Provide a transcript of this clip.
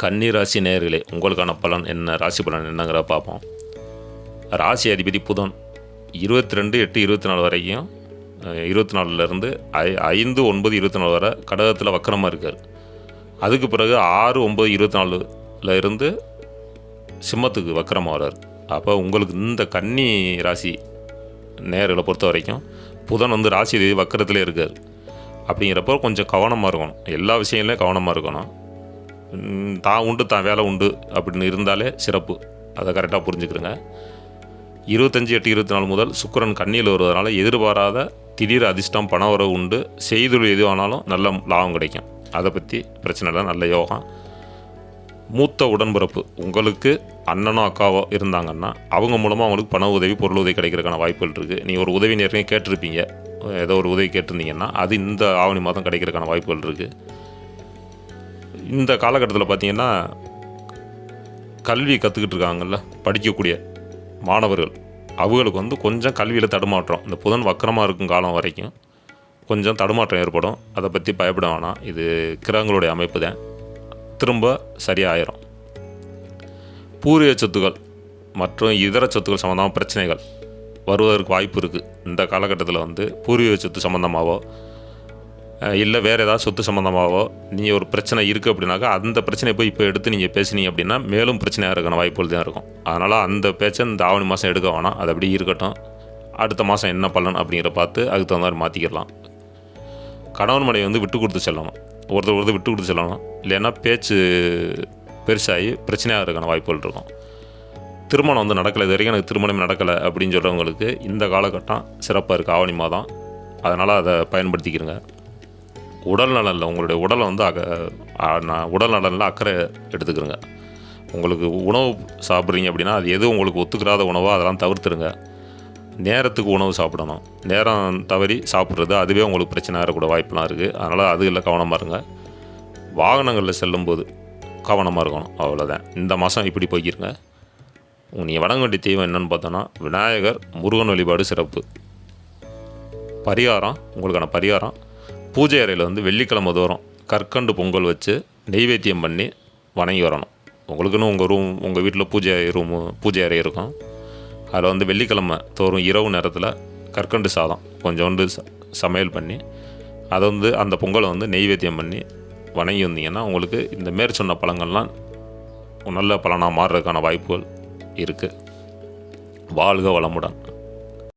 கன்னி ராசி நேயர்களே, உங்களுக்கான பலன் என்ன, ராசி பலன் என்னங்கிறத பார்ப்போம். ராசி அதிபதி புதன் 22/8/24 வரைக்கும் 24லேருந்து 5/9/24 வரை கடகத்தில் வக்கரமாக இருக்கார். அதுக்கு பிறகு 6/9/24 இருந்து சிம்மத்துக்கு வக்கரமாக வர்றார். அப்போ உங்களுக்கு இந்த கன்னி ராசி நேயர்களை பொறுத்த வரைக்கும் புதன் வந்து ராசி அதிபதி வக்கரத்திலே இருக்கார். அப்படிங்கிறப்போ கொஞ்சம் கவனமாக இருக்கணும், எல்லா விஷயங்களையும் கவனமாக இருக்கணும். தான் உண்டு தான் வேலை உண்டு அப்படின்னு இருந்தாலே சிறப்பு, அதை கரெக்டாக புரிஞ்சுக்கிறங்க. 25/8/24 முதல் சுக்கிரன் கன்னியில் வருவதனால எதிர்பாராத திடீர் அதிர்ஷ்டம், பண வரவு உண்டு. செய்தொழில் எது ஆனாலும் நல்ல லாபம் கிடைக்கும். அதை பற்றி பிரச்சனை இல்லை, நல்ல யோகம். மூத்த உடன்பிறப்பு உங்களுக்கு அண்ணனோ அக்காவோ இருந்தாங்கன்னா அவங்க மூலமாக அவங்களுக்கு பண உதவி, பொருள் உதவி கிடைக்கிறதுக்கான வாய்ப்புகள் இருக்குது. நீங்கள் ஒரு உதவி நேரமே கேட்டிருப்பீங்க, ஏதோ ஒரு உதவி கேட்டிருந்தீங்கன்னா அது இந்த ஆவணி மாதம் கிடைக்கிறதுக்கான வாய்ப்புகள் இருக்குது. இந்த காலகட்டத்தில் பார்த்திங்கன்னா கல்வி கற்றுக்கிட்டு இருக்காங்கல்ல, படிக்கக்கூடிய மாணவர்கள், அவங்களுக்கு வந்து கொஞ்சம் கல்வியில் தடுமாற்றம், இந்த புதன் வக்கரமாக இருக்கும் காலம் வரைக்கும் கொஞ்சம் தடுமாற்றம் ஏற்படும். அதை பற்றி பயப்பட வேணாம், இது கிரகங்களுடைய அமைப்பு தான், திரும்ப சரியாயிரும். பூர்வீக சொத்துக்கள் மற்றும் இதர சொத்துக்கள் சம்மந்தமாக பிரச்சனைகள் வருவதற்கு வாய்ப்பு இருக்குது. இந்த காலகட்டத்தில் வந்து பூர்வீக சொத்து சம்மந்தமாகவோ இல்லை வேறு ஏதாவது சொத்து சம்மந்தமாகவோ நீங்கள் ஒரு பிரச்சனை இருக்குது அப்படின்னாக்கா அந்த பிரச்சனையை போய் இப்போ எடுத்து நீங்கள் பேசுனீங்க அப்படின்னா மேலும் பிரச்சனையாக இருக்கான வாய்ப்புகள் தான் இருக்கும். அதனால் அந்த பேச்சை இந்த ஆவணி மாதம் எடுக்க வேணாம், அது அப்படியே இருக்கட்டும். அடுத்த மாதம் என்ன பலன் அப்படிங்கிற பார்த்து அதுக்கு தகுந்த மாதிரி மாற்றிக்கிடலாம். கணவன் மனைவி வந்து விட்டு கொடுத்து செல்லணும், ஒருத்தர் விட்டு கொடுத்து செல்லணும். இல்லைன்னா பேச்சு பெருசாகி பிரச்சனையாக இருக்கான வாய்ப்புகள் இருக்கும். திருமணம் வந்து நடக்கலை, இது வரைக்கும் எனக்கு திருமணம் நடக்கலை அப்படின்னு சொல்கிறவங்களுக்கு இந்த காலகட்டம் சிறப்பாக இருக்குது, ஆவணி மாதம். அதனால் அதை பயன்படுத்திக்கிறங்க. உடல் நலனில் உங்களுடைய உடலை வந்து உடல் நலனில் அக்கறை எடுத்துக்கிறங்க. உங்களுக்கு உணவு சாப்பிட்றீங்க அப்படின்னா அது எது உங்களுக்கு ஒத்துக்கிறாத உணவோ அதெல்லாம் தவிர்த்துருங்க. நேரத்துக்கு உணவு சாப்பிடணும், நேரம் தவறி சாப்பிட்றது அதுவே உங்களுக்கு பிரச்சனை ஆகக்கூட வாய்ப்புலாம் இருக்குது. அதனால் அதில் கவனமாக இருங்க. வாகனங்களில் செல்லும்போது கவனமாக இருக்கணும், அவ்வளோதான். இந்த மாதம் இப்படி போய்க்கிருங்க. நீங்கள் வணங்க வேண்டிய தெய்வம் என்னென்னு பார்த்தோன்னா விநாயகர், முருகன் வழிபாடு சிறப்பு. பரிகாரம், உங்களுக்கான பரிகாரம், பூஜை அறையில் வந்து வெள்ளிக்கிழமை தோறும் கற்கண்டு பொங்கல் வச்சு நெய்வேத்தியம் பண்ணி வணங்கி வரணும். உங்களுக்குன்னு உங்கள் வீட்டில் பூஜை அறை இருக்கும். அதில் வந்து வெள்ளிக்கிழமை தோறும் இரவு நேரத்தில் கற்கண்டு சாதம் கொஞ்சோண்டு சமையல் பண்ணி அதை வந்து அந்த பொங்கலை வந்து நெய்வேத்தியம் பண்ணி வணங்கி வந்தீங்கன்னா உங்களுக்கு இந்த மேற்சொன்ன பழங்கள்லாம் நல்ல பலனாக மாறுறதுக்கான வாய்ப்புகள் இருக்குது. வாழ்க வளமுடன்.